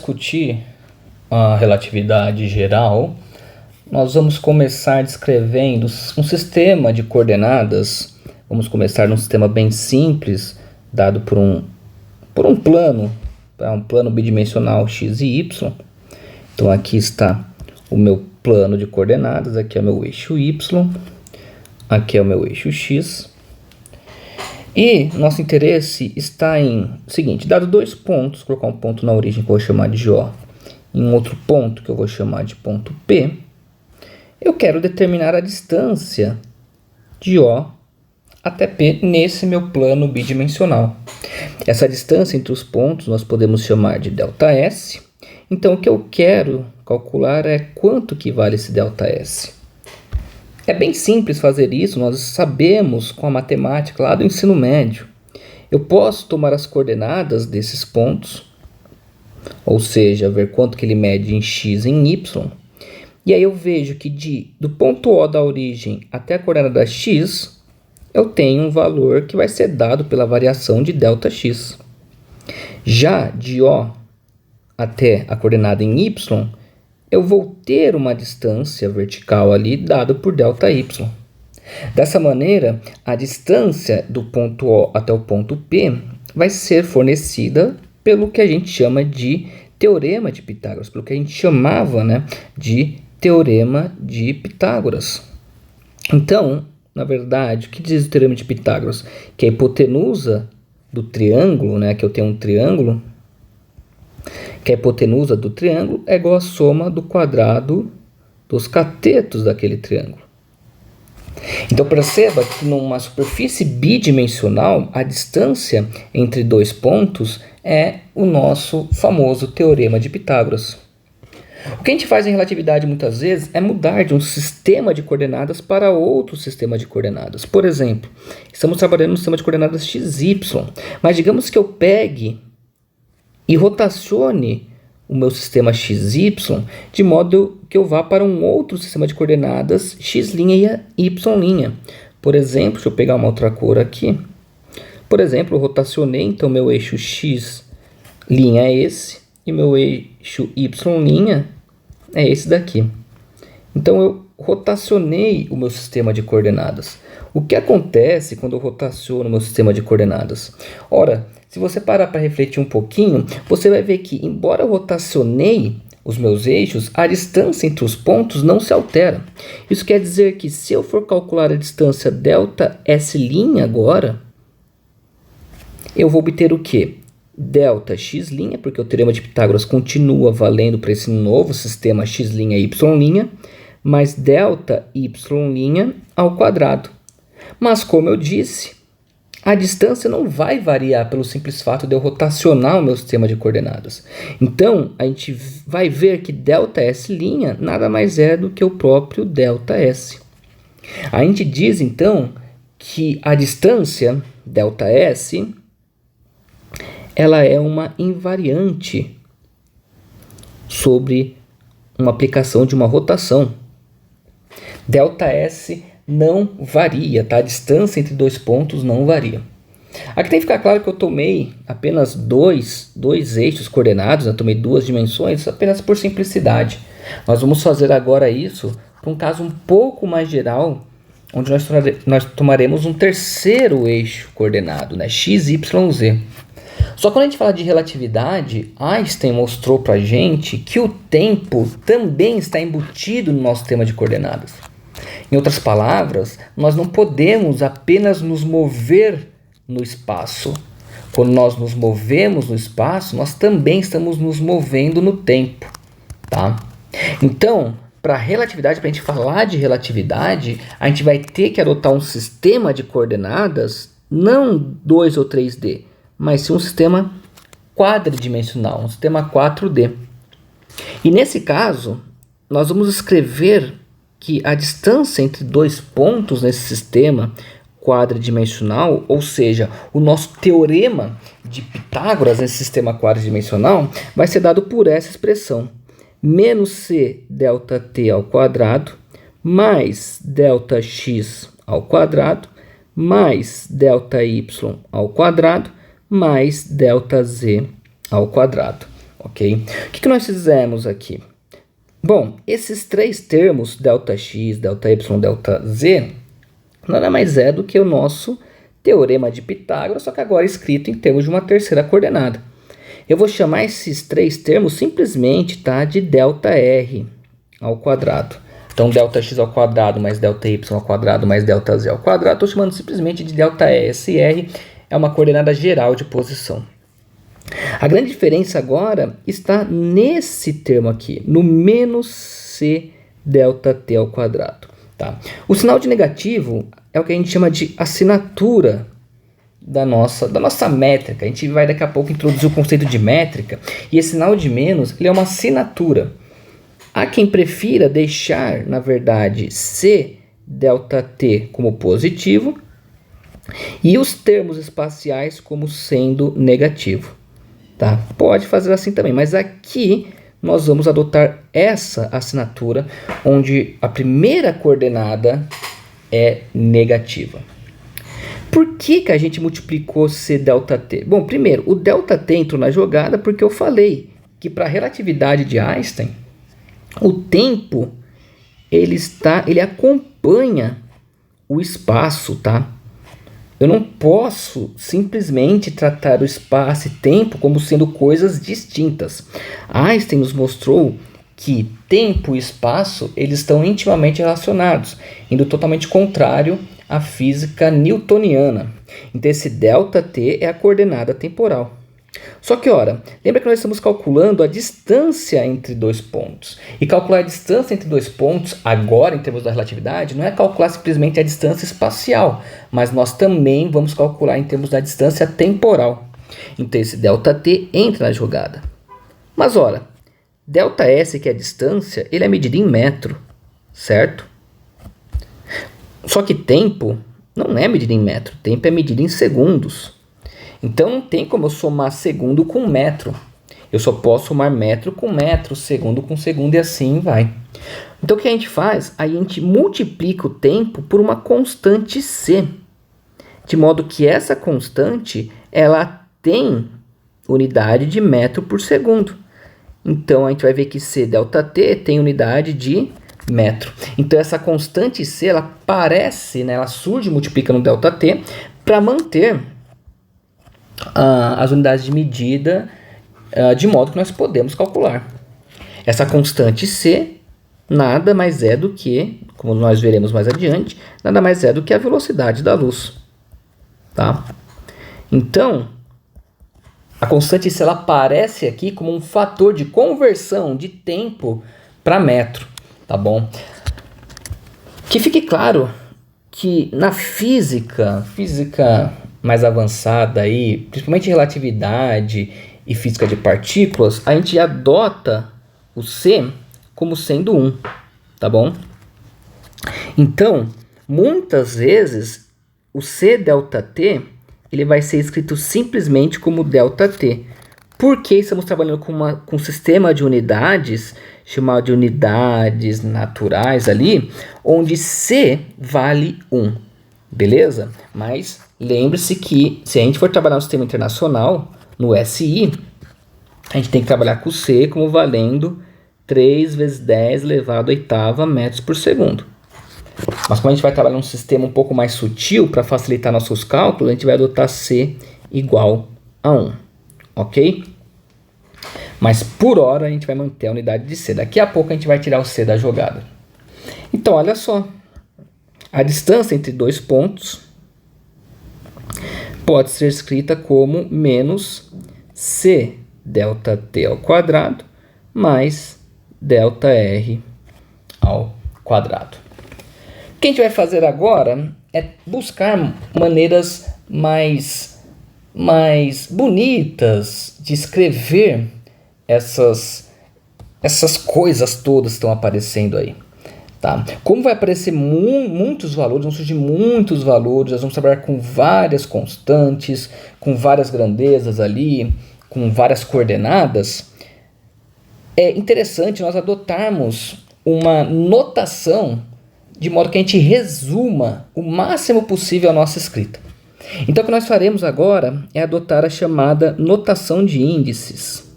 Discutir a relatividade geral, nós vamos começar descrevendo um sistema de coordenadas. Vamos começar num sistema bem simples, dado por um plano bidimensional x e y. Então aqui está o meu plano de coordenadas, aqui é o meu eixo y, aqui é o meu eixo x. E nosso interesse está em o seguinte: dado dois pontos, colocar um ponto na origem que eu vou chamar de O, e um outro ponto que eu vou chamar de ponto P, eu quero determinar a distância de O até P nesse meu plano bidimensional. Essa distância entre os pontos nós podemos chamar de ΔS. Então o que eu quero calcular é quanto que vale esse ΔS. É bem simples fazer isso, nós sabemos com a matemática lá do ensino médio. Eu posso tomar as coordenadas desses pontos, ou seja, ver quanto que ele mede em x e em y, e aí eu vejo que do ponto O da origem até a coordenada x, eu tenho um valor que vai ser dado pela variação de ΔX. Já de O até a coordenada em y, eu vou ter uma distância vertical ali dada por ΔY. Dessa maneira, a distância do ponto O até o ponto P vai ser fornecida pelo que a gente chama de Teorema de Pitágoras, pelo que a gente chamava, de Teorema de Pitágoras. Então, na verdade, o que diz o Teorema de Pitágoras? Que a hipotenusa do triângulo, que eu tenho um triângulo, que a hipotenusa do triângulo é igual à soma do quadrado dos catetos daquele triângulo. Então perceba que numa superfície bidimensional, a distância entre dois pontos é o nosso famoso Teorema de Pitágoras. O que a gente faz em relatividade muitas vezes é mudar de um sistema de coordenadas para outro sistema de coordenadas. Por exemplo, estamos trabalhando no sistema de coordenadas XY, mas digamos que eu pegue e rotacione o meu sistema XY de modo que eu vá para um outro sistema de coordenadas x' e y'. Por exemplo, deixa eu pegar uma outra cor aqui. Por exemplo, eu rotacionei, então meu eixo x' é esse e meu eixo y' é esse daqui. Então eu rotacionei o meu sistema de coordenadas. O que acontece quando eu rotaciono o meu sistema de coordenadas? Ora, se você parar para refletir um pouquinho, você vai ver que, embora eu rotacionei os meus eixos, a distância entre os pontos não se altera. Isso quer dizer que se eu for calcular a distância ΔS' agora, eu vou obter o quê? ΔX', porque o Teorema de Pitágoras continua valendo para esse novo sistema x' e y', mais ΔY' ao quadrado. Mas, como eu disse, a distância não vai variar pelo simples fato de eu rotacionar o meu sistema de coordenadas. Então, a gente vai ver que ΔS' nada mais é do que o próprio ΔS. A gente diz, então, que a distância ΔS ela é uma invariante sobre uma aplicação de uma rotação. ΔS não varia, tá? A distância entre dois pontos não varia. Aqui tem que ficar claro que eu tomei apenas dois eixos coordenados, eu tomei duas dimensões, apenas por simplicidade. Nós vamos fazer agora isso para um caso um pouco mais geral, onde nós tomaremos um terceiro eixo coordenado, x, y, z. Só que quando a gente fala de relatividade, Einstein mostrou para a gente que o tempo também está embutido no nosso sistema de coordenadas. Em outras palavras, nós não podemos apenas nos mover no espaço. Quando nós nos movemos no espaço, nós também estamos nos movendo no tempo, tá? Então, para a relatividade, para a gente falar de relatividade, a gente vai ter que adotar um sistema de coordenadas, não 2 ou 3D, mas sim um sistema quadridimensional, um sistema 4D. E nesse caso, nós vamos escrever que a distância entre dois pontos nesse sistema quadridimensional, ou seja, o nosso Teorema de Pitágoras nesse sistema quadridimensional, vai ser dado por essa expressão: menos c ΔT ao quadrado mais ΔX ao quadrado mais ΔY ao quadrado mais ΔZ ao quadrado. ok? O que nós fizemos aqui? Bom, esses três termos, ΔX, ΔY, ΔZ, nada mais é do que o nosso teorema de Pitágoras, só que agora escrito em termos de uma terceira coordenada. Eu vou chamar esses três termos simplesmente, tá, de ΔR ao quadrado. Então, ΔX ao quadrado mais ΔY ao quadrado mais ΔZ ao quadrado, estou chamando simplesmente de ΔE. Esse R é uma coordenada geral de posição. A grande diferença agora está nesse termo aqui, no menos C ΔT ao quadrado. Tá? O sinal de negativo é o que a gente chama de assinatura da nossa métrica. A gente vai daqui a pouco introduzir o conceito de métrica, e esse sinal de menos ele é uma assinatura. Há quem prefira deixar, na verdade, C ΔT como positivo e os termos espaciais como sendo negativo. Tá? Pode fazer assim também, mas aqui nós vamos adotar essa assinatura, onde a primeira coordenada é negativa. Por que a gente multiplicou C ΔT? Bom, primeiro, o ΔT entrou na jogada porque eu falei que para a relatividade de Einstein, o tempo ele acompanha o espaço, tá? Eu não posso simplesmente tratar o espaço e tempo como sendo coisas distintas. Einstein nos mostrou que tempo e espaço eles estão intimamente relacionados, indo totalmente contrário à física newtoniana. Então esse ΔT é a coordenada temporal. Só que, ora, lembra que nós estamos calculando a distância entre dois pontos. E calcular a distância entre dois pontos, agora em termos da relatividade, não é calcular simplesmente a distância espacial, mas nós também vamos calcular em termos da distância temporal. Então esse ΔT entra na jogada. Mas, ora, ΔS, que é a distância, ele é medido em metro, certo? Só que tempo não é medido em metro, tempo é medido em segundos. Então não tem como eu somar segundo com metro. Eu só posso somar metro com metro, segundo com segundo e assim vai. Então o que a gente faz? A gente multiplica o tempo por uma constante C. De modo que essa constante ela tem unidade de metro por segundo. Então a gente vai ver que C ΔT tem unidade de metro. Então essa constante C ela aparece, né, ela surge e multiplica no ΔT para manter as unidades de medida de modo que nós podemos calcular. Essa constante C nada mais é do que, como nós veremos mais adiante, nada mais é do que a velocidade da luz. Tá? Então, a constante C ela aparece aqui como um fator de conversão de tempo para metro. Tá bom? Que fique claro que na física mais avançada aí, principalmente relatividade e física de partículas, a gente adota o C como sendo 1, tá bom? Então, muitas vezes o C ΔT ele vai ser escrito simplesmente como ΔT. Porque estamos trabalhando com um sistema de unidades, chamado de unidades naturais ali, onde C vale 1. Beleza? Mas lembre-se que se a gente for trabalhar no sistema internacional, no SI, a gente tem que trabalhar com C como valendo 3 vezes 10 elevado à oitava metros por segundo. Mas como a gente vai trabalhar num sistema um pouco mais sutil para facilitar nossos cálculos, a gente vai adotar C igual a 1. Ok? Mas por hora a gente vai manter a unidade de C. Daqui a pouco a gente vai tirar o C da jogada. Então olha só. A distância entre dois pontos pode ser escrita como menos C ΔT ao quadrado mais ΔR ao quadrado. O que a gente vai fazer agora é buscar maneiras mais bonitas de escrever essas coisas todas que estão aparecendo aí. Tá? Como vai aparecer muitos valores, vão surgir muitos valores, nós vamos trabalhar com várias constantes, com várias grandezas ali, com várias coordenadas. É interessante nós adotarmos uma notação de modo que a gente resuma o máximo possível a nossa escrita. Então o que nós faremos agora é adotar a chamada notação de índices.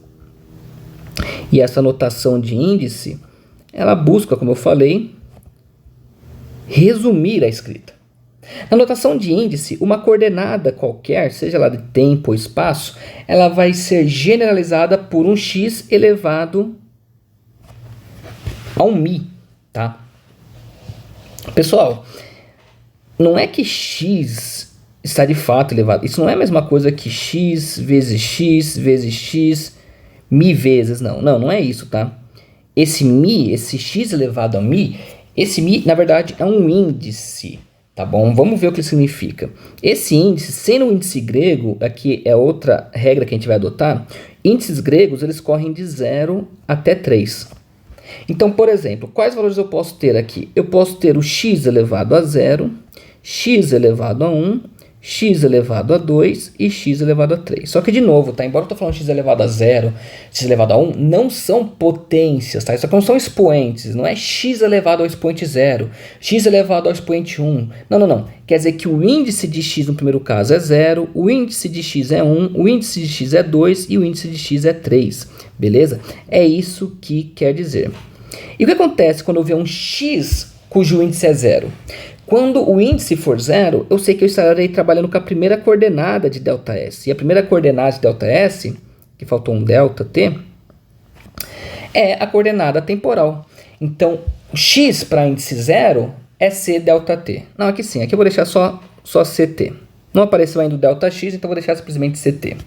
E essa notação de índice, ela busca, como eu falei, resumir a escrita. Na notação de índice, uma coordenada qualquer, seja lá de tempo ou espaço, ela vai ser generalizada por um x elevado a um mi, tá? Pessoal, não é que x está de fato elevado. Isso não é a mesma coisa que x vezes x, mi vezes. Não é isso, tá? Esse mi, esse x elevado a mi, esse mi, na verdade, é um índice, tá bom? Vamos ver o que significa. Esse índice, sendo um índice grego, aqui é outra regra que a gente vai adotar, índices gregos, eles correm de 0 até 3. Então, por exemplo, quais valores eu posso ter aqui? Eu posso ter o x elevado a 0, x elevado a 1, x elevado a 2 e x elevado a 3. Só que, de novo, tá? Embora eu estou falando x elevado a 0, x elevado a 1, não são potências, tá? Isso aqui não são expoentes, não é x elevado ao expoente 0, x elevado ao expoente 1. Não. Quer dizer que o índice de x no primeiro caso é 0, o índice de x é 1, o índice de x é 2 e o índice de x é 3. Beleza? É isso que quer dizer. E o que acontece quando eu ver um x cujo índice é 0? Quando o índice for 0, eu sei que eu estarei trabalhando com a primeira coordenada de ΔS. E a primeira coordenada de ΔS, que faltou um ΔT, é a coordenada temporal. Então, o x para índice 0 é CΔT. Não, aqui sim, aqui eu vou deixar só CT. Não apareceu ainda o ΔX, então eu vou deixar simplesmente CT.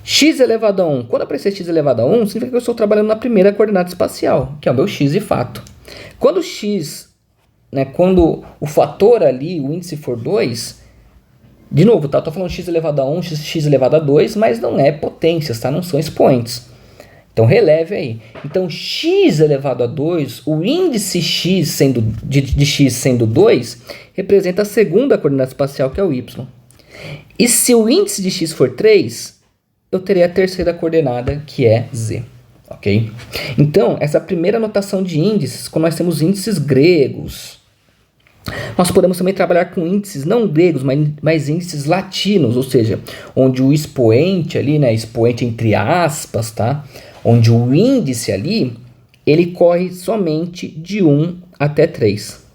X elevado a 1. Quando aparecer x elevado a 1, significa que eu estou trabalhando na primeira coordenada espacial, que é o meu x de fato. Quando o x, quando o fator ali, o índice for 2, de novo, tá? Eu estou falando x elevado a 1, x elevado a 2, mas não é potências, tá? Não são expoentes. Então, releve aí. Então, x elevado a 2, o índice x de x sendo 2, representa a segunda coordenada espacial, que é o y. E se o índice de x for 3, eu terei a terceira coordenada, que é z, ok? Então, essa primeira notação de índices, quando nós temos índices gregos, nós podemos também trabalhar com índices não gregos, mas índices latinos, ou seja, onde o expoente ali, expoente entre aspas, tá? Onde o índice ali, ele corre somente de 1 até 3.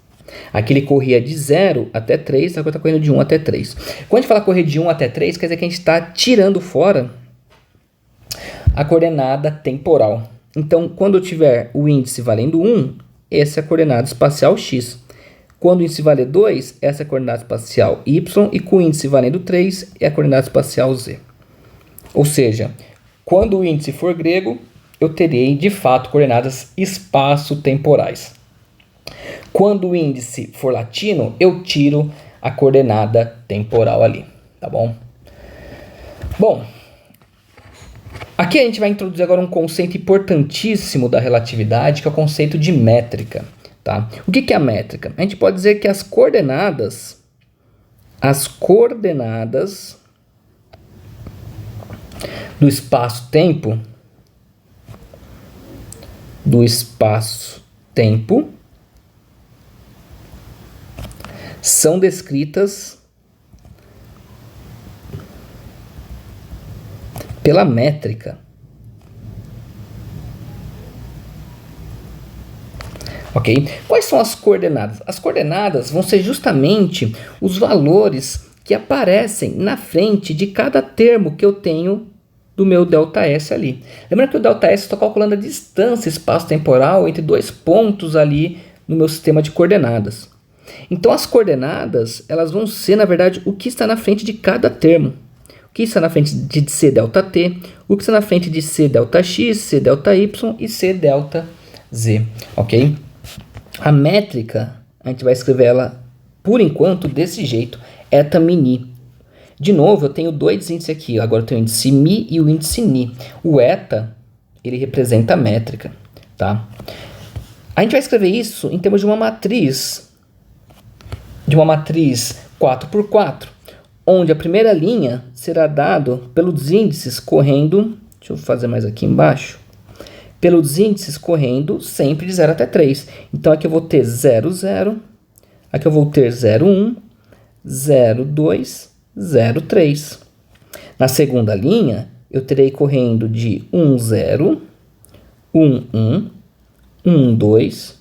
Aqui ele corria de 0 até 3, agora está correndo de 1 até 3. Quando a gente fala correr de 1 até 3, quer dizer que a gente está tirando fora a coordenada temporal. Então, quando eu tiver o índice valendo 1, essa é a coordenada espacial x. Quando o índice valer 2, essa é a coordenada espacial y. E com o índice valendo 3, é a coordenada espacial z. Ou seja, quando o índice for grego, eu terei, de fato, coordenadas espaço-temporais. Quando o índice for latino, eu tiro a coordenada temporal ali, tá bom? Bom, aqui a gente vai introduzir agora um conceito importantíssimo da relatividade, que é o conceito de métrica, tá? O que é a métrica? A gente pode dizer que as coordenadas do espaço-tempo, são descritas pela métrica. Ok? Quais são as coordenadas? As coordenadas vão ser justamente os valores que aparecem na frente de cada termo que eu tenho do meu ΔS ali. Lembra que o ΔS estou calculando a distância espaço-temporal entre dois pontos ali no meu sistema de coordenadas. Então, as coordenadas, elas vão ser, na verdade, o que está na frente de cada termo. O que está na frente de CΔT, o que está na frente de CΔX, CΔY e CΔZ, ok? A métrica, a gente vai escrever ela, por enquanto, desse jeito, eta mini. De novo, eu tenho dois índices aqui. Agora eu tenho o índice mi e o índice ni. O eta, ele representa a métrica, tá? A gente vai escrever isso em termos de uma matriz 4x4, onde a primeira linha será dado pelos índices correndo, deixa eu fazer mais aqui embaixo, pelos índices correndo sempre de 0 até 3. Então aqui eu vou ter 0, 0, aqui eu vou ter 0, 1, 0, 2, 0, 3. Na segunda linha, eu terei correndo de 1, 0, 1, 2,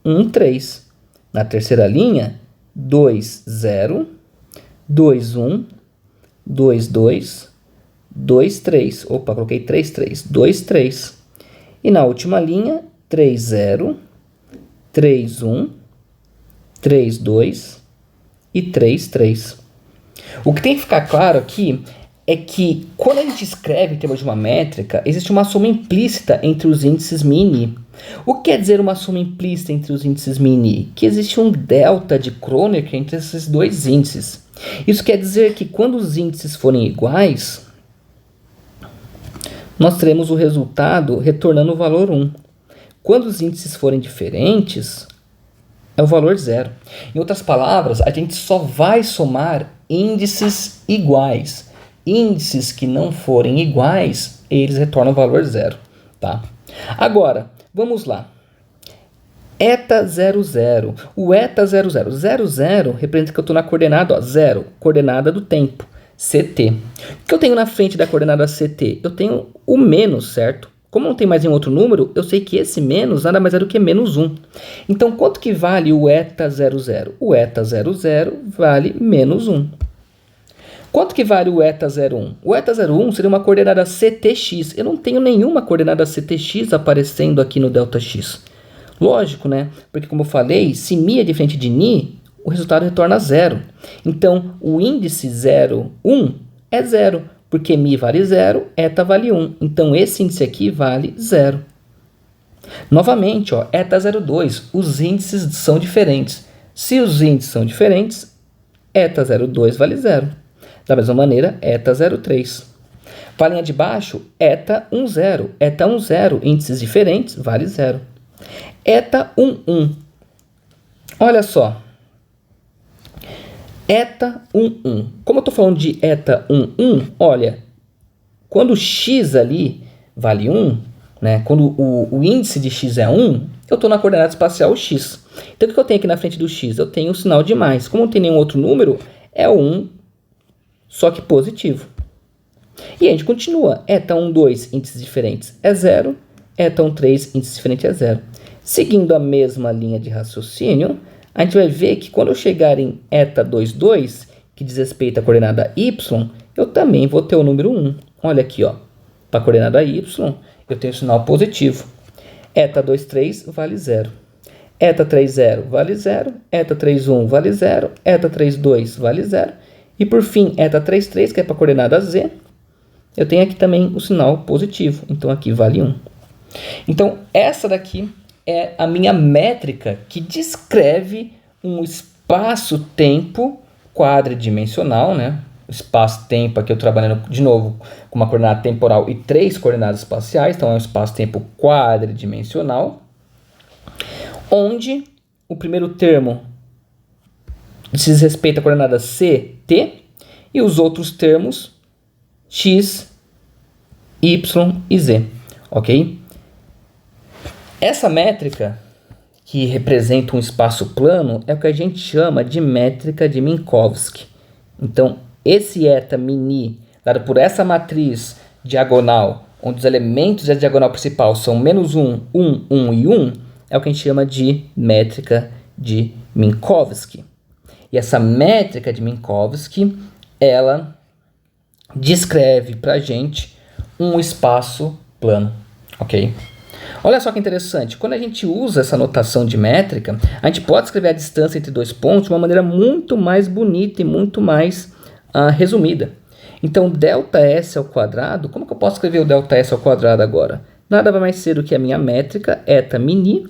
1, 3. Na terceira linha, 2, 0, 2, 1, 2, 2, 2, 3. Opa, coloquei 3, 3. 2, 3. E na última linha, 3, 0, 3, 1, 3, 2 e 3, 3. O que tem que ficar claro aqui é que quando a gente escreve em termos de uma métrica, existe uma soma implícita entre os índices mi e ni. O que quer dizer uma soma implícita entre os índices mi e ni? Que existe um delta de Kronecker entre esses dois índices. Isso quer dizer que quando os índices forem iguais, nós teremos o resultado retornando o valor 1. Quando os índices forem diferentes, é o valor 0. Em outras palavras, a gente só vai somar índices iguais. Índices que não forem iguais, eles retornam o valor 0. Tá? Agora, vamos lá. Eta 0, 0. O eta 0, 0. 0, 0 representa que eu estou na coordenada 0, coordenada do tempo, CT. O que eu tenho na frente da coordenada CT? Eu tenho o menos, certo? Como não tem mais nenhum outro número, eu sei que esse menos nada mais é do que menos 1. Então, quanto que vale o eta 0, 0? O eta 0, 0 vale menos 1. Quanto que vale o eta 01? O eta 01 seria uma coordenada CTX. Eu não tenho nenhuma coordenada CTX aparecendo aqui no ΔX. Lógico, né? Porque como eu falei, se mi é diferente de ni, o resultado retorna 0. Então, o índice 0, 1 é 0, porque mi vale 0, eta vale 1. Então, esse índice aqui vale 0. Novamente, ó, eta 02, os índices são diferentes. Se os índices são diferentes, eta 02 vale 0. Da mesma maneira, eta 03. Para a linha de baixo, eta 10. Eta 10, índices diferentes, vale 0. Eta 11. Olha só. Eta 11. Como eu estou falando de eta 11, olha, quando x ali vale 1, né, quando o índice de x é 1, eu estou na coordenada espacial x. Então, o que eu tenho aqui na frente do x? Eu tenho o sinal de mais. Como não tem nenhum outro número, é 1, só que positivo. E a gente continua. Eta 12, índices diferentes é 0. Eta 13, índice diferente é 0. Seguindo a mesma linha de raciocínio, a gente vai ver que quando eu chegar em eta 22, que diz respeito à coordenada y, eu também vou ter o número 1. Olha aqui, ó. Para a coordenada y, eu tenho o sinal positivo. Eta 23 vale 0. Eta 30 vale 0. Eta 31 vale 0. Eta 32 vale 0. E por fim, eta 33, que é para a coordenada z, eu tenho aqui também o sinal positivo. Então, aqui vale 1. Então, essa daqui é a minha métrica que descreve um espaço-tempo quadridimensional, né? O espaço-tempo aqui eu trabalhando de novo com uma coordenada temporal e 3 coordenadas espaciais, então é um espaço-tempo quadridimensional, onde o primeiro termo diz respeito à coordenada c, t, e os outros termos x, y e z, ok? Essa métrica, que representa um espaço plano, é o que a gente chama de métrica de Minkowski. Então, esse eta mini, dado por essa matriz diagonal, onde os elementos da diagonal principal são menos 1, 1, 1 e 1, é o que a gente chama de métrica de Minkowski. E essa métrica de Minkowski, ela descreve para a gente um espaço plano, ok? Olha só que interessante, quando a gente usa essa notação de métrica, a gente pode escrever a distância entre dois pontos de uma maneira muito mais bonita e muito mais resumida. Então, ΔS ao quadrado, como que eu posso escrever o ΔS ao quadrado agora? Nada vai mais ser do que a minha métrica, eta mini,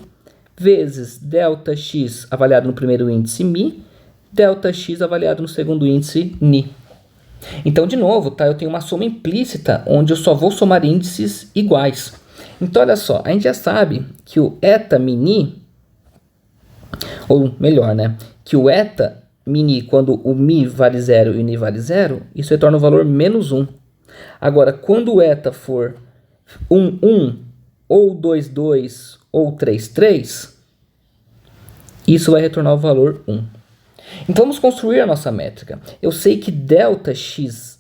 vezes ΔX avaliado no primeiro índice mi, ΔX avaliado no segundo índice ni. Então, de novo, tá? Eu tenho uma soma implícita, onde eu só vou somar índices iguais. Então, olha só, a gente já sabe que o eta mini, ou melhor, né, que o eta mini, quando o mi vale 0 e o ni vale 0, isso retorna o valor menos 1. Agora, quando o eta for 1, 1, ou 2, 2, ou 3, 3, isso vai retornar o valor 1. Então, vamos construir a nossa métrica. Eu sei que ΔX0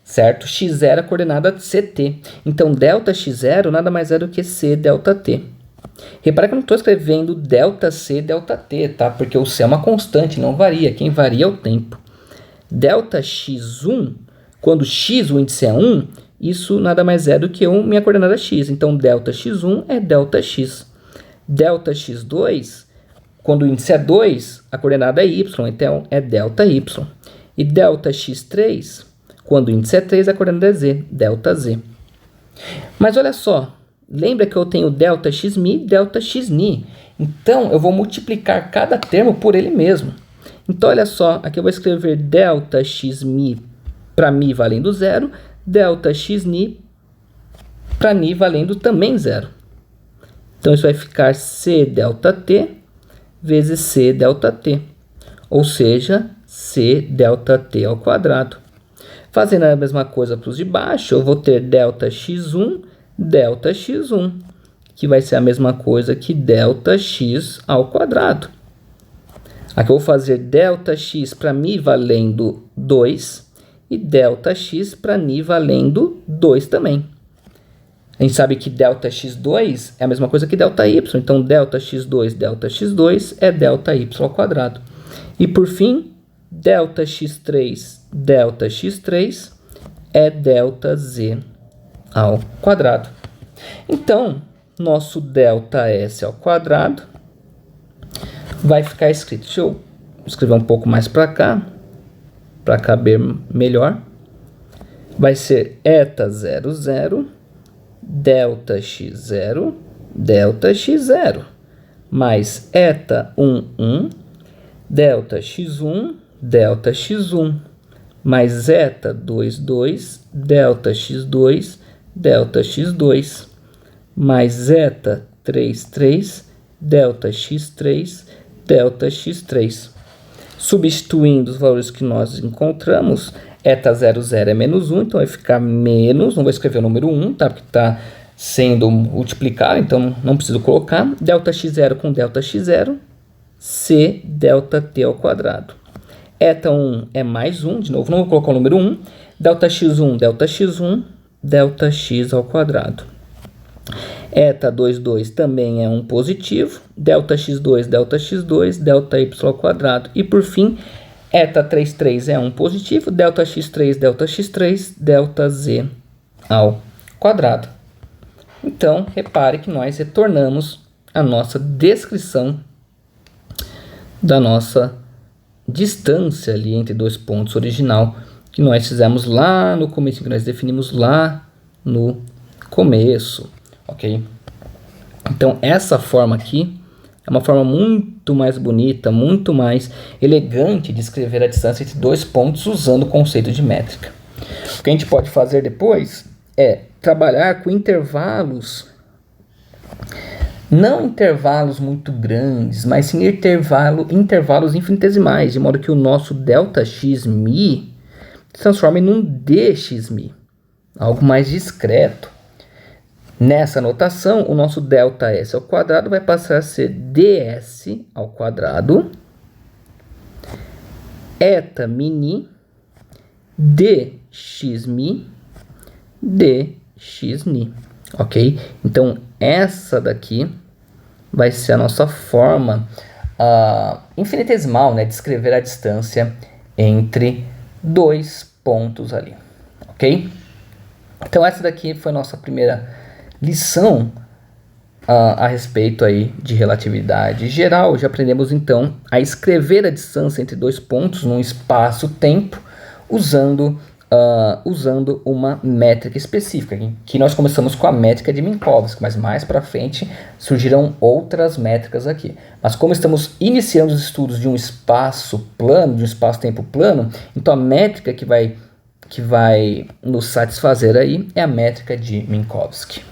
certo? x0 é a coordenada CT. Então, ΔX0 nada mais é do que C ΔT. Repara que eu não estou escrevendo ΔC ΔT, tá? Porque o C é uma constante, não varia. Quem varia é o tempo. ΔX1, quando x, o índice é 1, isso nada mais é do que minha coordenada x. Então, ΔX1 é ΔX. ΔX2, quando o índice é 2, a coordenada é y, então é ΔY. E ΔX3, quando o índice é 3, a coordenada é z, ΔZ. Mas olha só, lembra que eu tenho ΔXmi e ΔXni. Então, eu vou multiplicar cada termo por ele mesmo. Então, olha só, aqui eu vou escrever ΔXmi para mi valendo 0, ΔXni para ni valendo também 0. Então, isso vai ficar C ΔT vezes C ΔT, ou seja, C ΔT ao quadrado. Fazendo a mesma coisa para os de baixo, eu vou ter ΔX1, ΔX1, que vai ser a mesma coisa que ΔX ao quadrado. Aqui eu vou fazer ΔX para mi valendo 2 e ΔX para ni valendo 2 também. A gente sabe que ΔX2 é a mesma coisa que ΔY, então ΔX2, ΔX2 é ΔY ao quadrado. E por fim, ΔX3, ΔX3 é ΔZ ao quadrado. Então, nosso ΔS ao quadrado vai ficar escrito. Deixa eu escrever um pouco mais para cá, para caber melhor. Vai ser eta 0, 0, ΔX0, ΔX0, mais eta 1, 1, ΔX1, ΔX1, mais eta 2, 2, ΔX2, ΔX2, mais eta 3, 3, ΔX3, ΔX3. Substituindo os valores que nós encontramos, eta 0, 0 é menos 1, então vai ficar menos, não vou escrever o número 1, tá? Porque está sendo multiplicado, então não preciso colocar. ΔX0 com ΔX0, C ΔT ao quadrado. Eta 1 é mais 1, de novo, não vou colocar o número 1. ΔX1, ΔX1, ΔX ao quadrado. Eta 2, 2 também é um positivo. ΔX2, ΔX2, ΔY ao quadrado. E por fim, eta 3, 3 é um positivo. ΔX3, ΔX3, ΔZ ao quadrado. Então, repare que nós retornamos a nossa descrição da nossa distância ali entre dois pontos original que nós fizemos lá no começo, que nós definimos lá no começo, ok? Então, essa forma aqui é uma forma muito mais bonita, muito mais elegante de escrever a distância entre dois pontos usando o conceito de métrica. O que a gente pode fazer depois é trabalhar com intervalos, não intervalos muito grandes, mas sim intervalos infinitesimais, de modo que o nosso ΔXmi se transforme num dXmi, algo mais discreto. Nessa notação, o nosso ΔS ao quadrado vai passar a ser ds ao quadrado, eta mini, dxmi, dxni, ok? Então, essa daqui vai ser a nossa forma infinitesimal, né, de escrever a distância entre dois pontos ali, ok? Então, essa daqui foi a nossa primeira lição a respeito aí de relatividade geral. Já aprendemos então a escrever a distância entre dois pontos num espaço-tempo usando uma métrica específica, que nós começamos com a métrica de Minkowski, mas mais para frente surgirão outras métricas aqui. Mas como estamos iniciando os estudos de um espaço plano, de um espaço-tempo plano, então a métrica que vai nos satisfazer aí é a métrica de Minkowski.